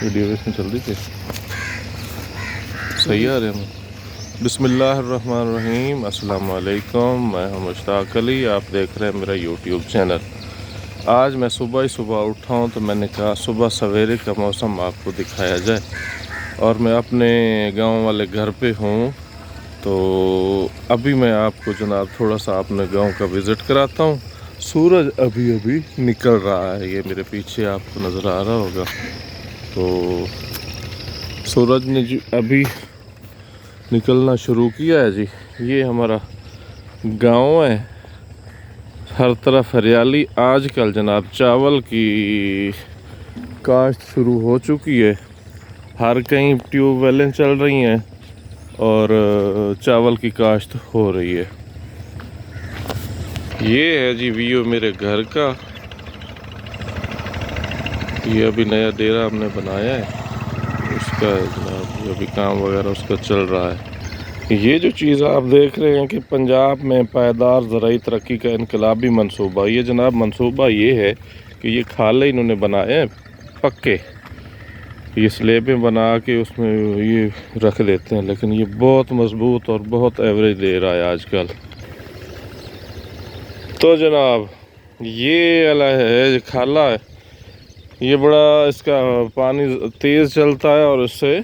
Video इसमें चल रही थी, सही आ रहे हैं। बिस्मिल्लाहिर्रहमानिर्रहीम, अस्सलाम वालेकुम। मैं हूं मुश्ताक अली, आप देख रहे हैं मेरा यूट्यूब चैनल। आज मैं सुबह ही सुबह उठा हूं तो मैंने कहा सुबह सवेरे का मौसम आपको दिखाया जाए। और मैं अपने गांव वाले घर पे हूं, तो अभी मैं आपको जनाब थोड़ा सा अपने गांव का विज़िट कराता हूं। सूरज अभी अभी निकल रहा है, ये मेरे पीछे आपको नज़र आ रहा होगा। तो सूरज ने जी अभी निकलना शुरू किया है जी। ये हमारा गांव है, हर तरफ हरियाली। आजकल जनाब चावल की काश्त शुरू हो चुकी है, हर कहीं ट्यूबवेलें चल रही हैं और चावल की काश्त हो रही है। ये है जी व्यू मेरे घर का। ये अभी नया डेरा हमने बनाया है, उसका जनाब अभी काम वगैरह उसका चल रहा है। ये जो चीज़ आप देख रहे हैं कि पंजाब में पायदार ज़राई तरक्की का इनकलाबी मंसूबा, ये जनाब मंसूबा ये है कि ये खाले इन्होंने बनाए हैं पक्के, ये स्लेबें बना के उसमें ये रख देते हैं, लेकिन ये बहुत मजबूत और बहुत एवरेज दे रहा है आजकल। तो जनाब ये वाला है खाला है, ये बड़ा इसका पानी तेज़ चलता है और इससे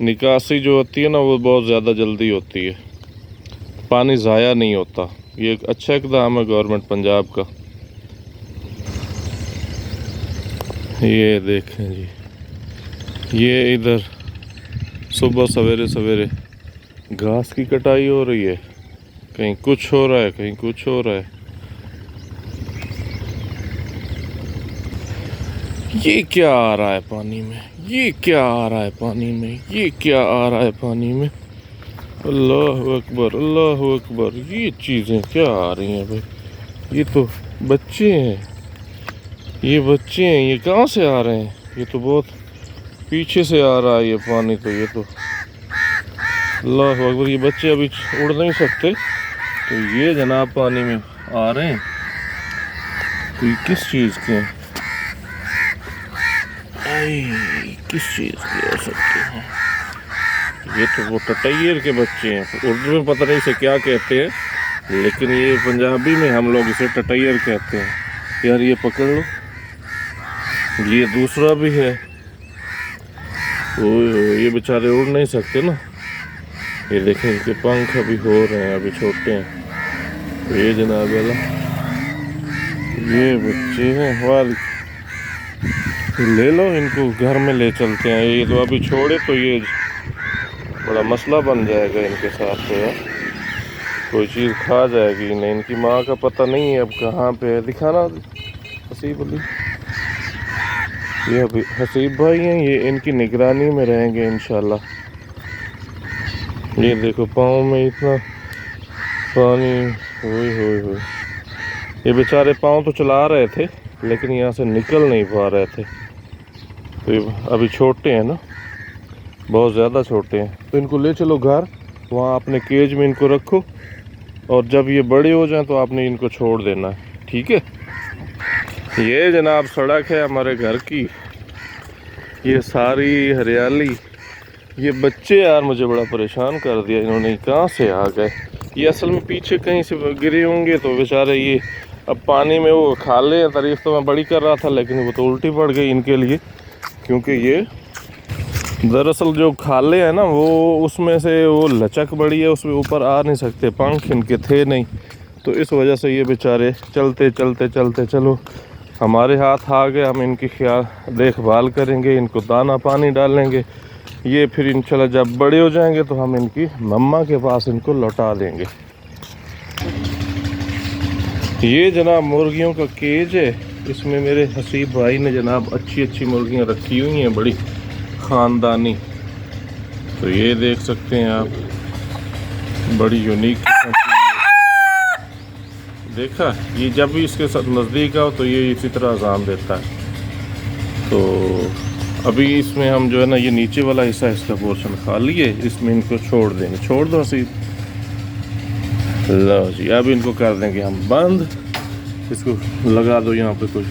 निकासी जो होती है ना वो बहुत ज़्यादा जल्दी होती है, पानी ज़ाया नहीं होता। ये एक अच्छा इक़दाम है गवर्नमेंट पंजाब का। ये देखें जी, ये इधर सुबह सवेरे सवेरे घास की कटाई हो रही है, कहीं कुछ हो रहा है कहीं कुछ हो रहा है। ये क्या आ रहा है पानी में, ये क्या आ रहा है पानी में, ये क्या आ रहा है पानी में। अल्लाह अकबर अल्लाह अकबर, ये चीज़ें क्या आ रही हैं भाई। ये तो बच्चे हैं, ये बच्चे हैं, ये कहाँ से आ रहे हैं। ये तो बहुत पीछे से आ रहा है ये पानी। तो ये तो अल्लाह अकबर, ये बच्चे अभी उड़ नहीं सकते, तो ये जनाब पानी में आ रहे हैं। तो ये किस चीज़ के हैं, किस चीज़ के हो सकते हैं। ये तो वो टटैयर के बच्चे हैं, उर्दू में पता नहीं इसे क्या कहते हैं, लेकिन ये पंजाबी में हम लोग इसे टटैयर कहते हैं। यार ये पकड़ लो, ये दूसरा भी है। ये बेचारे उड़ नहीं सकते ना, ये देखें इनके पंख अभी हो रहे हैं, अभी छोटे हैं। तो ये जनाब वाला ये बच्चे हैं, वाल ले लो इनको घर में ले चलते हैं। ये तो अभी छोड़े तो ये बड़ा मसला बन जाएगा इनके साथ। तो यार कोई चीज़ खा जाएगी नहीं, इनकी माँ का पता नहीं है अब कहाँ पे है। दिखाना हसीब अली, ये अभी हसीब भाई हैं, ये इनकी निगरानी में रहेंगे इंशाल्लाह। ये देखो पाँव में इतना पानी, हो ये बेचारे पाँव तो चला रहे थे लेकिन यहाँ से निकल नहीं पा रहे थे। तो ये अभी छोटे हैं ना, बहुत ज़्यादा छोटे हैं, तो इनको ले चलो घर, वहाँ अपने केज में इनको रखो, और जब ये बड़े हो जाएं तो आपने इनको छोड़ देना है, ठीक है। ये जनाब सड़क है हमारे घर की, ये सारी हरियाली। ये बच्चे यार मुझे बड़ा परेशान कर दिया इन्होंने, कहाँ से आ गए। ये असल में पीछे कहीं से गिरे होंगे, तो बेचारे ये अब पानी में वो खाले तारीफ तो मैं बड़ी कर रहा था, लेकिन वो तो उल्टी पड़ गई इनके लिए, क्योंकि ये दरअसल जो खाले हैं ना वो उसमें से वो लचक बड़ी है, उसमें ऊपर आ नहीं सकते, पंख इनके थे नहीं, तो इस वजह से ये बेचारे चलते चलते चलते, चलो हमारे हाथ आ गए, हम इनकी ख्याल देखभाल करेंगे, इनको दाना पानी डालेंगे। ये फिर इंशाल्लाह जब बड़े हो जाएंगे तो हम इनकी मम्मा के पास इनको लौटा देंगे। ये जनाब मुर्गियों का केज है, इसमें मेरे हसीब भाई ने जनाब अच्छी अच्छी मुर्गियां रखी हुई हैं, बड़ी ख़ानदानी। तो ये देख सकते हैं आप, बड़ी यूनिक किस्म की। देखा, ये जब भी इसके साथ नज़दीक आओ तो ये इसी तरह अज़ान देता है। तो अभी इसमें हम जो है ना, ये नीचे वाला हिस्सा इसका पोर्शन खाली है, इसमें इनको छोड़ देंगे। छोड़ दो हसीब, लो जी, अब इनको कर देंगे हम बंद। इसको लगा दो यहाँ पे कोई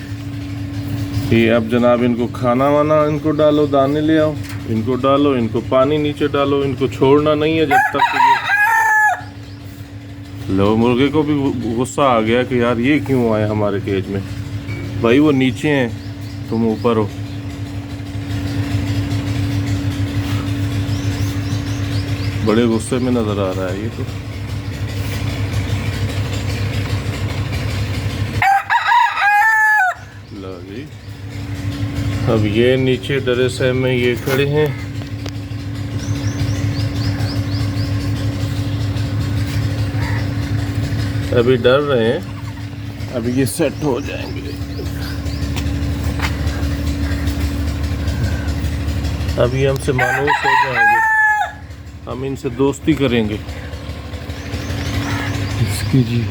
ये अब जनाब इनको खाना वाना इनको डालो, दाने ले आओ, इनको डालो, इनको पानी नीचे डालो, इनको छोड़ना नहीं है जब तक ये। लो मुर्गे को भी गुस्सा आ गया कि यार ये क्यों आए हमारे केज में। भाई वो नीचे हैं, तुम ऊपर हो। बड़े गुस्से में नजर आ रहा है ये तो। लो जी, अब ये नीचे डरे सहम में ये खड़े हैं। अभी डर रहे हैं, अभी ये सेट हो जाएंगे। अभी हमसे मानूस हो जाएंगे, हम इनसे दोस्ती करेंगे। इसकी जी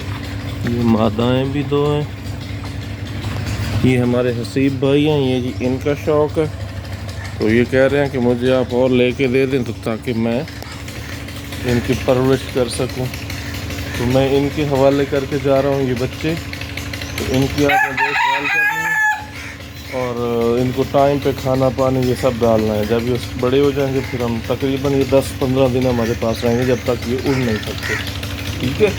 ये मादाएं भी दो हैं। ये हमारे हसीब भाई हैं, ये जी इनका शौक़ है, तो ये कह रहे हैं कि मुझे आप और लेके दे दें तो ताकि मैं इनकी परवरिश कर सकूं। तो मैं इनके हवाले करके जा रहा हूँ ये बच्चे। तो इनकी आपने देखभाल करनी है और इनको टाइम पे खाना पानी ये सब डालना है। जब ये बड़े हो जाएंगे फिर हम तकरीबन ये 10-15 दिन हमारे पास रहेंगे, जब तक ये उड़ नहीं सकते। ठीक है।